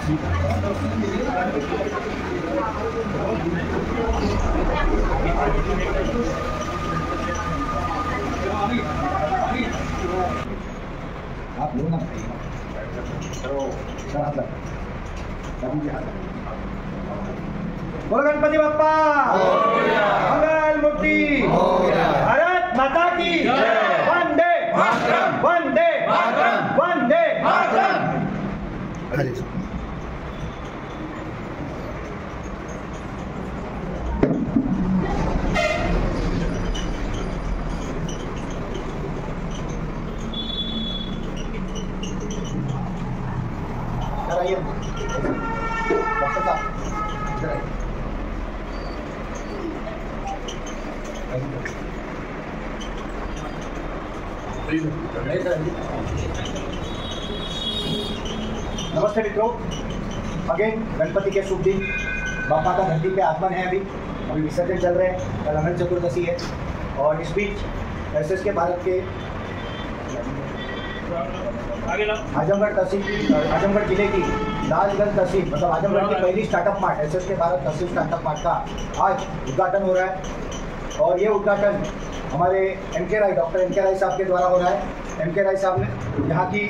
आप लोग ना बोलो गणपति बप्पा मंगल मूर्ति भारत माता की वंदे मातरम वंदे मातरम वंदे मातरम। नमस्ते मित्रों, अगेन गणपति के शुभ दिन। बापा का धरती पे आगमन है। अभी विसर्जन चल रहे हैं। कल अनंत चतुर्दशी है और इस बीच एसएस के भारत के आजमगढ़ तहसील आजमगढ़ जिले की लालगंज तहसील मतलब आजमगढ़ की पहली स्टार्टअप मार्ट एसएस के भारत तहसील स्टार्टअप मार्ट का आज उद्घाटन हो रहा है। और ये उद्घाटन हमारे डॉक्टर एम के राय साहब के द्वारा हो रहा है। एम के राय साहब ने यहाँ की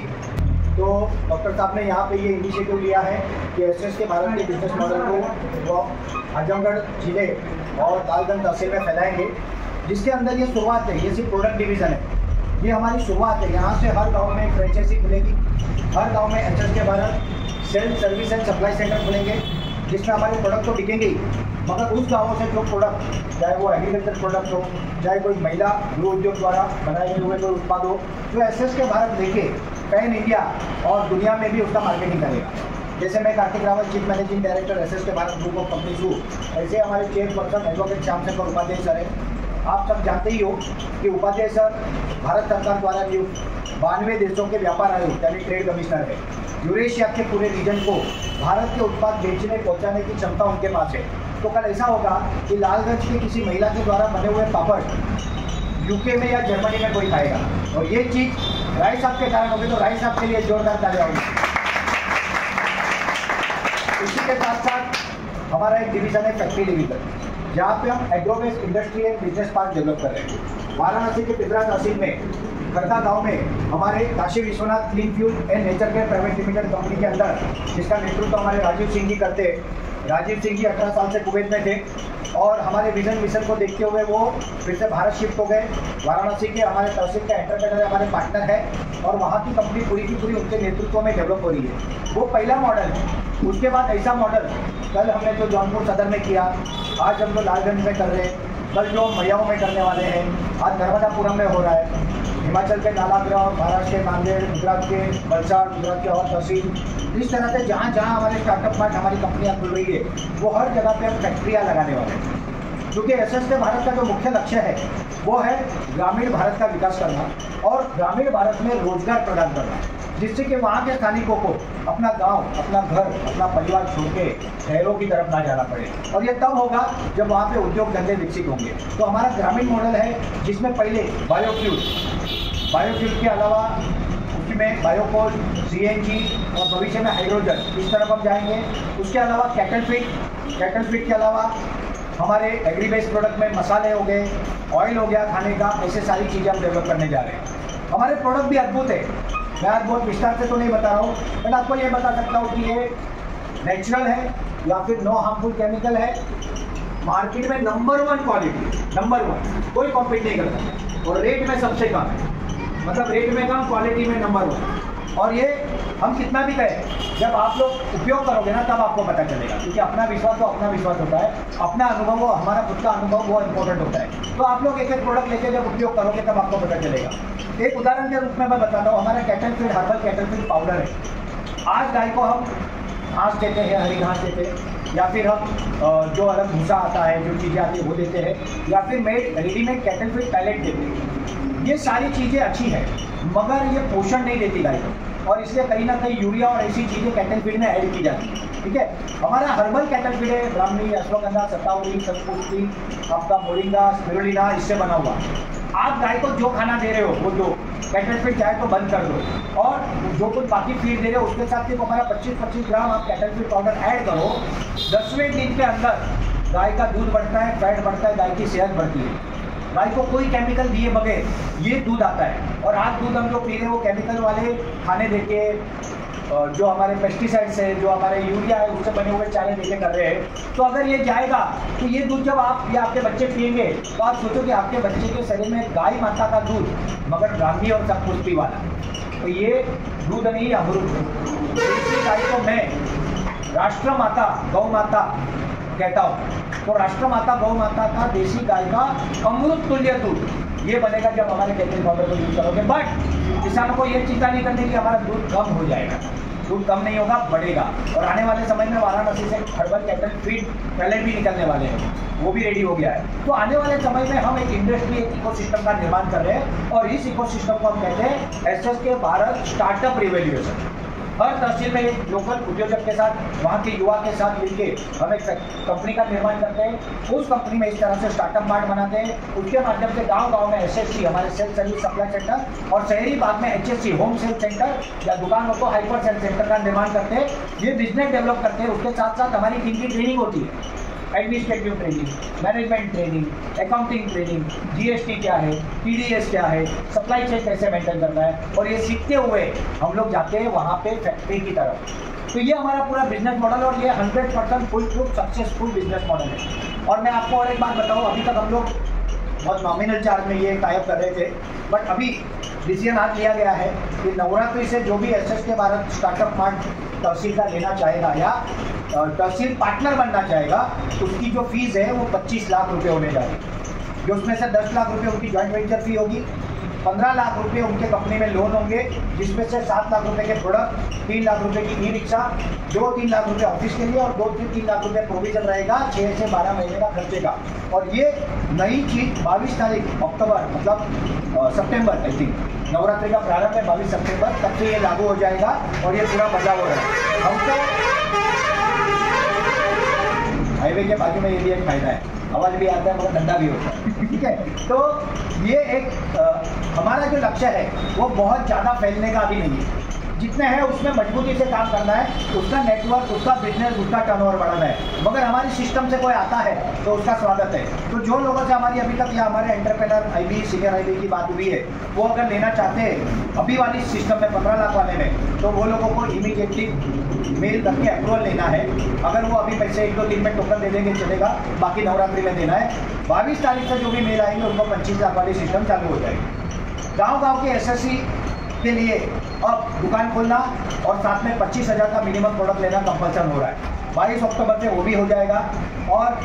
तो डॉक्टर साहब ने यहाँ पे ये इनिशिएटिव लिया है कि एसएस के भारत के बिजनेस मॉडल को वो आजमगढ़ जिले और लालगंज तहसील में फैलाएंगे, जिसके अंदर ये शुरुआत है। ये सिर्फ प्रोडक्ट डिवीज़न है, ये हमारी शुरुआत है। यहाँ से हर गांव में फ्रेंचाइजी खुलेगी, हर गांव में एसएस के Bharat self service and supply centre खुलेंगे, जिसमें हमारे प्रोडक्ट तो बिकेंगे ही, मगर उस गाँवों से जो प्रोडक्ट, चाहे वो एग्रीकल्चर प्रोडक्ट हो, चाहे कोई महिला गृह उद्योग द्वारा बनाए हुए कोई उत्पाद हो, जो एसएस के भारत लेके पैन इंडिया और दुनिया में भी उसका मार्केटिंग करेगा। जैसे मैं Kartik Rawat, chief managing director SS के भारत ग्रुप ऑफ कंपनीज हूँ, ऐसे हमारे chairperson advocate Shyam Shankar Upadhyay sir है। आप सब जानते ही हो कि उपाध्याय सर भारत सरकार द्वारा नियुक्त 92 देशों के व्यापार आयोग यानी ट्रेड कमिश्नर है। यूरेशिया के पूरे रीजन को भारत के उत्पाद बेचने पहुंचाने की क्षमता उनके पास है। तो कल ऐसा होगा कि लालगंज की किसी महिला के द्वारा बने हुए पापड़ यूके में या जर्मनी में कोई खाएगा, और ये चीज़ राय साहब के कारण होगी। तो राय साहब के लिए जोरदार तालियां होगी। इसी के साथ साथ हमारा एक डिवीज़न है फैक्ट्री डिवीज़न, जहाँ पे हम agro-based industry and business park develop कर रहे हैं। वाराणसी के पिपरा तहसील में खड़का गांव में हमारे Kashi Vishwanath clean fuel and nature care private limited company के अंदर, जिसका नेतृत्व हमारे राजीव सिंह जी करते हैं। राजीव सिंह जी 18 साल से कुवैत में थे और हमारे विजन मिशन को देखते हुए वो फिर से भारत शिफ्ट हो गए। वाराणसी के हमारे तहसील के एंटरप्रेन्योर हमारे पार्टनर है और वहाँ की कंपनी पूरी की पूरी उनके नेतृत्व में डेवलप हो रही है। वो पहला मॉडल है। उसके बाद ऐसा मॉडल कल हमने जो जौनपुर सदर में किया, आज हम जो लालगंज में कर रहे हैं, कल जो मैयाओं में करने वाले हैं, आज नर्मदापुरम में हो रहा है। हिमाचल के नालागढ़ और महाराष्ट्र के नांदेड़, गुजरात के वलसाड़, गुजरात के और तहसील, इस तरह से जहाँ जहाँ हमारे स्टार्टअप मार्ट हमारी कंपनियाँ खुल रही है, वो हर जगह पे हम फैक्ट्रियाँ लगाने वाले हैं। क्योंकि एसएस के भारत का जो मुख्य लक्ष्य है वो है ग्रामीण भारत का विकास करना और ग्रामीण भारत में रोजगार प्रदान करना, जिससे कि वहाँ के स्थानिकों को अपना गांव, अपना घर, अपना परिवार छोड़ के शहरों की तरफ ना जाना पड़े। और ये तब होगा जब वहाँ पे उद्योग धंधे विकसित होंगे। तो हमारा ग्रामीण मॉडल है, जिसमें पहले बायोफ्यूल के अलावा उसमें बायोकोल, सीएनजी और भविष्य में हाइड्रोजन, इस तरफ हम जाएंगे। उसके अलावा कैटल फीड के अलावा हमारे एग्रीबेस्ड प्रोडक्ट में मसाले हो गए, ऑयल हो गया खाने का, ऐसे सारी चीज़ें हम डेवलप करने जा रहे हैं। हमारे प्रोडक्ट भी अद्भुत है। मैं आज बहुत विस्तार से तो नहीं बता रहा हूँ, बट आपको ये बता सकता हूँ कि ये नेचुरल है या फिर नो हार्मफुल केमिकल है। मार्केट में नंबर 1 क्वालिटी, नंबर 1, कोई कॉम्पीट नहीं करता और रेट में सबसे कम है। मतलब रेट में कम, क्वालिटी में नंबर 1। और ये हम कितना भी कहें, जब आप लोग उपयोग करोगे ना तब आपको पता चलेगा, क्योंकि अपना विश्वास तो अपना विश्वास होता है, अपना अनुभव वो, हमारा खुद का अनुभव वो इम्पोर्टेंट होता है। तो आप लोग एक एक प्रोडक्ट लेके जब उपयोग करोगे तब आपको पता चलेगा। एक उदाहरण के रूप में मैं बताता हूँ, हमारा cattle feed, herbal cattle feed powder है। आज गाय को हम घास देते हैं, हरी घास देते हैं, या फिर हम जो अलग भूसा आता है, जो चीज़ें आती है वो देते हैं, या फिर रेडीमेड कैटल फीड पैलेट देते हैं। ये सारी चीज़ें अच्छी हैं, मगर ये पोषण नहीं देती गाय को, और इसलिए कहीं ना कहीं यूरिया और ऐसी चीज़ें कैटल फीड में ऐड की जाती है। ठीक है, हमारा हर्बल कैटल फीड है, ब्राह्मणी, अश्वगंधा, सतावरी, सतपुष्टि, आपका मोरिंगा, स्पिरुलिना, इससे बना हुआ। आप गाय को जो खाना दे रहे हो वो दो, कैटल फीड चाहे तो बंद कर दो, और जो कुछ बाकी फीड दे रहे हो उसके साथ सिर्फ हमारा 25-25 ग्राम आप कैटल फीड पाउडर ऐड करो। 10वें दिन के अंदर गाय का दूध बढ़ता है, फैट बढ़ता है, गाय की सेहत बढ़ती है। गाय को कोई केमिकल दिए बगैर ये दूध आता है। और आज दूध हम जो पी रहे हैं वो केमिकल वाले खाने देके, जो हमारे पेस्टिसाइड्स है, जो हमारे यूरिया है, उससे बने हुए चारे देके कर रहे हैं। तो अगर ये जाएगा तो ये दूध जब आप या आपके बच्चे पिएंगे तो आप सोचो कि आपके बच्चे के शरीर में गाय माता का दूध, मगर ब्राह्मी और सब पुष्टि वाला, तो ये दूध नहीं अमृत। इसी गाय को मैं राष्ट्र माता गौ माता कहता हूँ। तो राष्ट्र माता गौ माता का देसी गाय का अमृत तुल्य दूध ये बनेगा जब हमारे कैटल पाउडर को यूज करोगे। बट किसानों को ये चिंता नहीं करनी कि हमारा दूध कम हो जाएगा, दूध कम नहीं होगा, बढ़ेगा। और आने वाले समय में वाराणसी से हर्बल कैटल फीड पहले भी निकलने वाले हैं, वो भी रेडी हो गया है। तो आने वाले समय में हम एक इंडस्ट्री, एक इकोसिस्टम का निर्माण कर रहे हैं, और इस इकोसिस्टम को हम कहते हैं SSK भारत स्टार्टअप रिवोल्यूशन। हर तहसील में एक लोकल उद्योजक के साथ, वहाँ के युवा के साथ मिलके हम एक कंपनी का निर्माण करते हैं। उस कंपनी में इस तरह से स्टार्टअप मार्ट बनाते हैं। उसके माध्यम से गांव-गांव में SSC हमारे सेल्फ सर्विस सप्लाई सेंटर, और शहरी भाग में HSC होम सेल सेंटर या दुकान हो तो हाइपर सेल सेंटर का निर्माण करते हैं। ये बिजनेस डेवलप करते हैं। उसके साथ साथ हमारी टीम की ट्रेनिंग होती है, administrative training, management training, accounting training, GST क्या है, TDS क्या है, सप्लाई चेन कैसे मेंटेन करना है, और ये सीखते हुए हम लोग जाते हैं वहाँ पे फैक्ट्री की तरफ। तो ये हमारा पूरा बिजनेस मॉडल, और ये 100% full proof successful business model है। और मैं आपको और एक बात बताऊँ, अभी तक हम लोग बहुत नॉमिनल चार्ज में ये टाइप कर रहे थे, बट अभी डिसीजन आज लिया गया है कि नवरात्रि से जो भी SSK भारत स्टार्टअप मार्ट तहसील का लेना चाहेगा या तहसील पार्टनर बनना चाहेगा, उसकी जो फीस है वो 25 लाख रुपए होने जा रही है। जो उसमें से 10 लाख रुपए उनकी जॉइंट वेंचर फी होगी, 15 लाख रुपए उनके कंपनी में लोन होंगे, जिसमें से 7 लाख रुपए के प्रोडक्ट, 3 लाख रुपए की ई-रिक्शा, 2-3 लाख रुपए ऑफिस के लिए, और 2-3 लाख रुपए प्रोविजन रहेगा 6 से 12 महीने का खर्चे का। और ये नई चीज 22 तारीख अक्टूबर, मतलब सितंबर, आई थिंक नवरात्रि का प्रारंभ है 22 सितंबर तक से ये लागू हो जाएगा, और ये पूरा बदलाव हो रहा है। हमको हाईवे के बाजू में ये भी एक फायदा है, आवाज भी आता है मगर धंधा भी होता है, ठीक है। तो ये एक हमारा जो लक्ष्य है वो बहुत ज़्यादा फैलने का अभी नहीं है। जितने हैं उसमें मजबूती से काम करना है, उसका नेटवर्क, उसका बिजनेस, उसका टर्नओवर बढ़ाना है। मगर हमारी सिस्टम से कोई आता है तो उसका स्वागत है। तो जो लोगों से हमारी अभी तक या हमारे एंटरप्रेनर IB, सीनियर IB की बात हुई है, वो अगर लेना चाहते हैं अभी वाली सिस्टम में 15 लाख वाले में, तो वो लोगों को इमीडिएटली मेल करके अप्रूवल लेना है। अगर वो अभी पैसे 1-2 दिन में टोकन दे देंगे चलेगा, बाकी नवरात्रि में देना है। 22 तारीख से जो भी मेल आएंगे उनको 25 लाख वाली सिस्टम चालू हो जाएगी। गाँव-गाँव के SSC के लिए अब दुकान खोलना और साथ में 25,000 का मिनिमम प्रोडक्ट लेना कंपल्सन हो रहा है। 22 अक्टूबर से वो भी हो जाएगा। और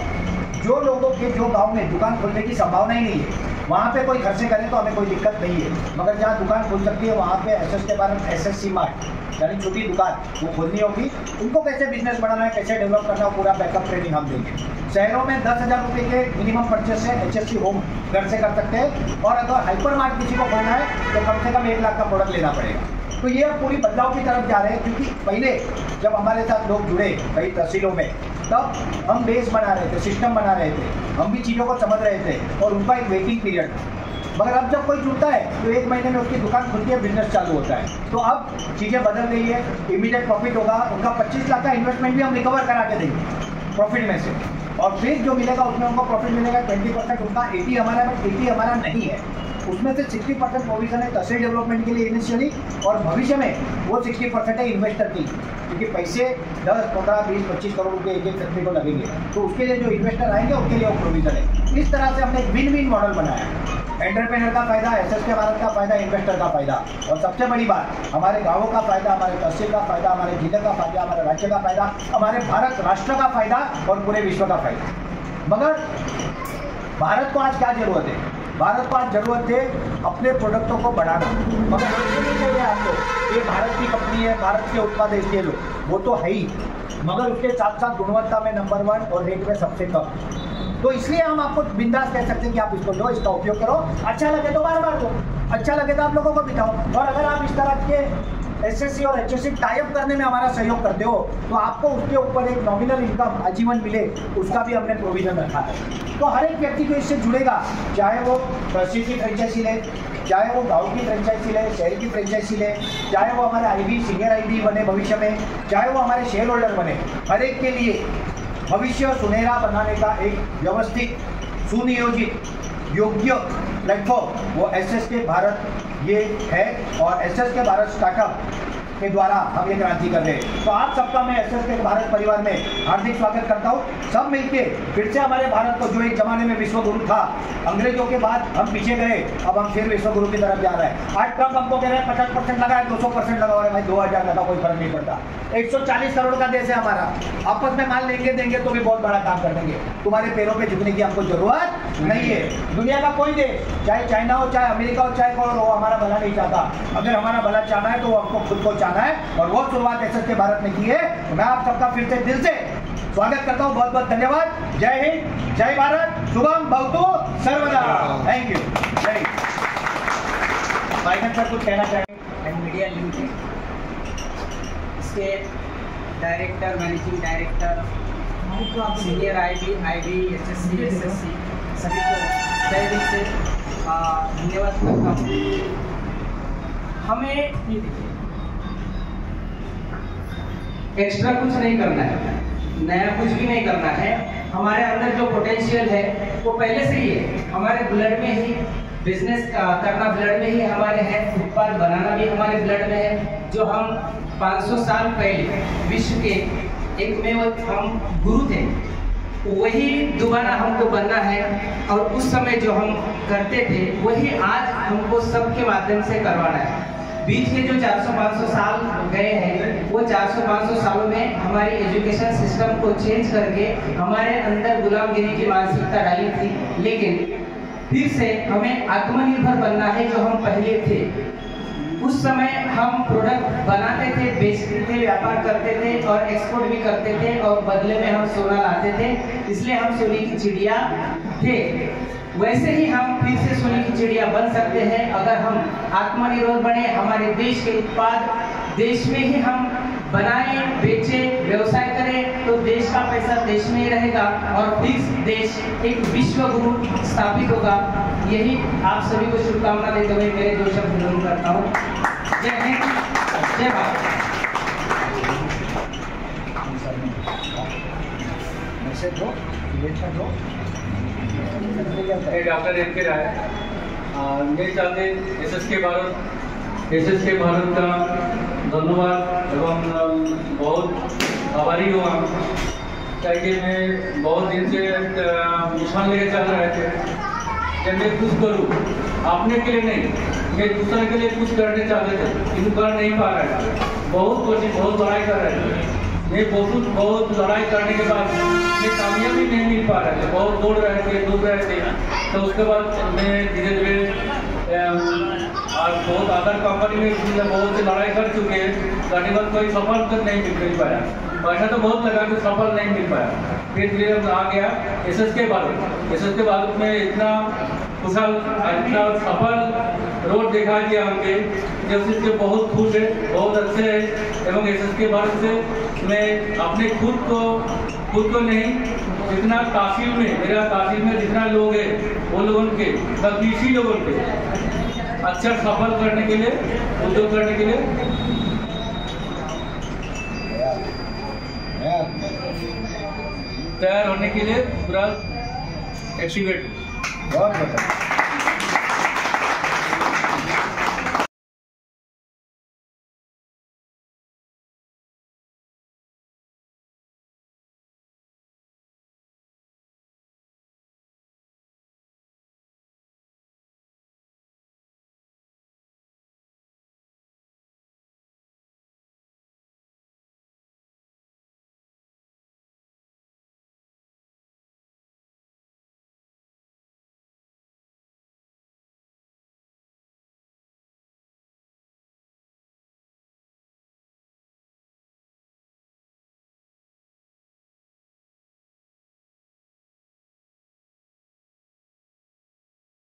जो लोगों के जो गांव में दुकान खोलने की संभावना ही नहीं है, वहाँ पे कोई खर्चे करें तो हमें कोई दिक्कत नहीं है, मगर जहाँ दुकान खोल सकती है वहाँ पे SSK भारत SSC मार्ट यानी छोटी दुकान वो खोलनी होगी। उनको कैसे बिजनेस बढ़ाना है, कैसे डेवलप करना है, पूरा बैकअप ट्रेनिंग हम देंगे। शहरों में 10,000 रुपये के मिनिमम परचेज से HSC होम घर से कर सकते हैं, और अगर हाइपर मार्ट किसी को खोलना है तो कम से कम 1 लाख का प्रोडक्ट लेना पड़ेगा। तो ये पूरी बदलाव की तरफ जा रहे हैं, क्योंकि पहले जब हमारे साथ लोग जुड़े कई तहसीलों में, तब हम बेस बना रहे थे, सिस्टम बना रहे थे, हम भी चीज़ों को समझ रहे थे, और उनका एक वेटिंग पीरियड था। मगर अब जब कोई जुड़ता है तो 1 महीने में उसकी दुकान खुलती है, बिजनेस चालू होता है। तो अब चीज़ें बदल गई है, इमीडिएट प्रॉफिट होगा। उनका 25 लाख का इन्वेस्टमेंट भी हम रिकवर करा के देंगे प्रॉफिट में से, और फिर जो मिलेगा उसमें उनको प्रॉफिट मिलेगा 20% उनका। 80 हमारा में 80 हमारा नहीं है, उसमें से 60% प्रोविजन है तहसील डेवलपमेंट के लिए इनिशियली, और भविष्य में वो 60% है इन्वेस्टर की, क्योंकि पैसे 10, 15, 20, 25 करोड़ रुपये एक फैक्ट्री को लगेंगे, तो उसके लिए जो इन्वेस्टर आएंगे उनके लिए वो प्रोविजन है। इस तरह से हमने एक विन-विन मॉडल बनाया। एंटरप्रेन्योर का फायदा, SSK भारत का फायदा, इन्वेस्टर का फायदा, और सबसे बड़ी बात हमारे गाँवों का फायदा, हमारे तहसील का फायदा, हमारे जिले का फायदा, हमारे राज्य का फायदा, हमारे भारत राष्ट्र का फायदा, और पूरे विश्व का फायदा। मगर भारत को आज क्या जरूरत है? भारत को आज जरूरत है अपने प्रोडक्टों को बढ़ाना। मगर ये नहीं चाहिए आपको ये भारत की कंपनी है, भारत के उत्पाद इसके लो, वो तो है ही, मगर उसके साथ साथ गुणवत्ता में नंबर 1 और रेट में सबसे कम। तो इसलिए हम आपको बिंदास कह सकते हैं कि आप इसको लो, इसका उपयोग करो, अच्छा लगे तो बार बार लो, अच्छा लगे तो आप लोगों को बिताओ। और अगर आप इस तरह के एसएससी और एचएससी टाइप करने में हमारा सहयोग करते हो तो आपको उसके ऊपर एक नॉमिनल इनकम आजीवन मिले, उसका भी हमने प्रोविजन रखा है। तो हर एक व्यक्ति को इससे जुड़ेगा, चाहे वो तहसील की फ्रेंचाइजी ले, चाहे वो गांव की फ्रेंचाइजी ले, शहर की फ्रेंचाइजी ले, चाहे वो हमारे आईबी सीनियर आईबी बने भविष्य में, चाहे वो हमारे शेयर होल्डर बने, हर एक के लिए भविष्य सुनहरा बनाने का एक व्यवस्थित सुनियोजित योग्य प्लेटफॉर्म वो एसएसके भारत ये है। और एसएसके भारत स्टार्टअप के द्वारा हम ये क्रांति कर रहे हैं। तो आप सबका मैं एसएसके भारत परिवार में हार्दिक स्वागत करता हूँ। सब मिलके फिर से हमारे भारत को, जो एक जमाने में विश्व गुरु था, अंग्रेजों के बाद हम पीछे गए, अब हम फिर विश्व गुरु की तरफ जा रहे हैं। आज ट्रम्प हमको कह रहे हैं 50% लगाए, 200% लगा रहे हैं। भाई 2000 लगा, कोई फर्क नहीं पड़ता। 140 करोड़ का देश है हमारा, आपस में माल लेंगे देंगे तो भी बहुत बड़ा काम कर देंगे। तुम्हारे पैरों पे झुकने की हमको जरूरत नहीं है। दुनिया का कोई देश, चाहे चाइना हो, चाहे अमेरिका हो, चाहे कौन हो, हमारा भला नहीं चाहता। अगर हमारा भला चाहना है तो वो हमको खुद को चाहना है, और वो शुरुआत एसएसके भारत ने की है। तो मैं आप सबका फिर से दिल से स्वागत करता हूँ। बहुत बहुत धन्यवाद। जय हिंद, जय भारत, शुभम भवतु सर्वदा। Thank you. जय भाईगन सर कुछ कहना चाहेंगे? एंड मीडिया लिमिटेड इसके director, managing director, senior IB, SSC, SSC सभी को तहे दिल से धन्यवाद करता हूँ। हमें ये देखिए, एक्स्ट्रा कुछ नहीं करना है, नया कुछ भी नहीं करना है। हमारे अंदर जो पोटेंशियल है वो पहले से ही है, हमारे ब्लड में ही बिजनेस करना ब्लड में ही हमारे है, उत्पाद बनाना भी हमारे ब्लड में है। जो हम 500 साल पहले विश्व के एकमेव हम गुरु थे, वही दोबारा हमको बनना है। और उस समय जो हम करते थे वही आज हमको सबके माध्यम से करवाना है। बीच के जो 400-500 साल गए हैं, वो 400-500 सालों में हमारी एजुकेशन सिस्टम को चेंज करके हमारे अंदर गुलामगिरी की मानसिकता डाली थी। लेकिन फिर से हमें आत्मनिर्भर बनना है, जो हम पहले थे। उस समय हम प्रोडक्ट बनाते थे, बेचते थे, व्यापार करते थे और एक्सपोर्ट भी करते थे, और बदले में हम सोना लाते थे, इसलिए हम सोने की चिड़िया थे। वैसे ही हम फिर से सोने की चिड़िया बन सकते हैं अगर हम आत्मनिर्भर बने, हमारे देश के उत्पाद देश में ही हम बनाएं, बेचें, व्यवसाय करें, तो देश का पैसा देश में ही रहेगा और फिर देश एक विश्व गुरु स्थापित होगा। यही आप सभी को शुभकामना देते हुए मेरे 2 शब्द विराम करता हूँ। जय हिंद, जय भारत। Doctor MK. राय, मेरे साथ एसएसके भारत का धन्यवाद एवं बहुत आभारी हुआ, ताकि मैं बहुत दिन से मिशन लेके चल रहे थे कि मैं कुछ करूँ, अपने के लिए नहीं, मैं दूसरे के लिए कुछ करने चाहते थे, किंतु कर नहीं पा रहे थे। बहुत कोशिश, बहुत लड़ाई कर रहे थे। मैं बहुत लड़ाई करने के बाद मैं कामयाबी नहीं मिल पा रहे थे, बहुत दौड़ रहे थे। तो उसके बाद मैं धीरे धीरे आज बहुत अदर कंपनी में बहुत से लड़ाई कर चुके हैं, करने के बाद कोई सफल तक नहीं मिल पाया। पैसा तो बहुत लगा, कि सफल नहीं मिल पाया। फिर धीरे आ गया एसएसके भारत में इतना कुशल, इतना सफल रोड दिखा दिया हमके, जब से बहुत खुश है, बहुत अच्छे है। एवं एसएसके भारत से मैं अपने खुद को नहीं, जितना तहसील में जितना लोग हैं वो लोगों के, कृषि लोगों के अच्छा सफल करने के लिए, उद्योग करने के लिए तैयार होने के लिए पूरा एक्टिवेट। बहुत